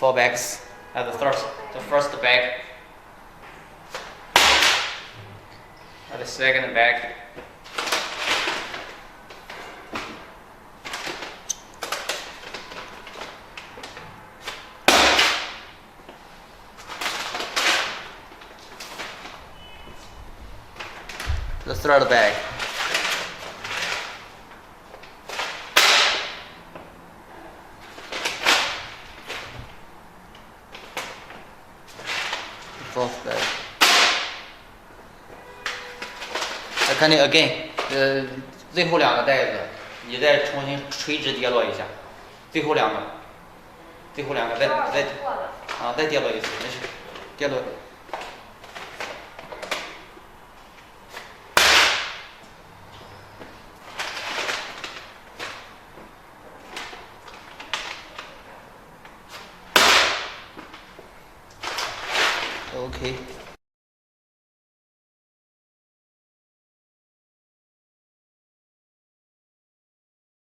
4 bags at the first bag, at the second bag. The third bag. Fourth bag.再看这 again， 最后2个袋子，你再重新垂直跌落一下，最后2个再跌落一次，没事，跌落。OK。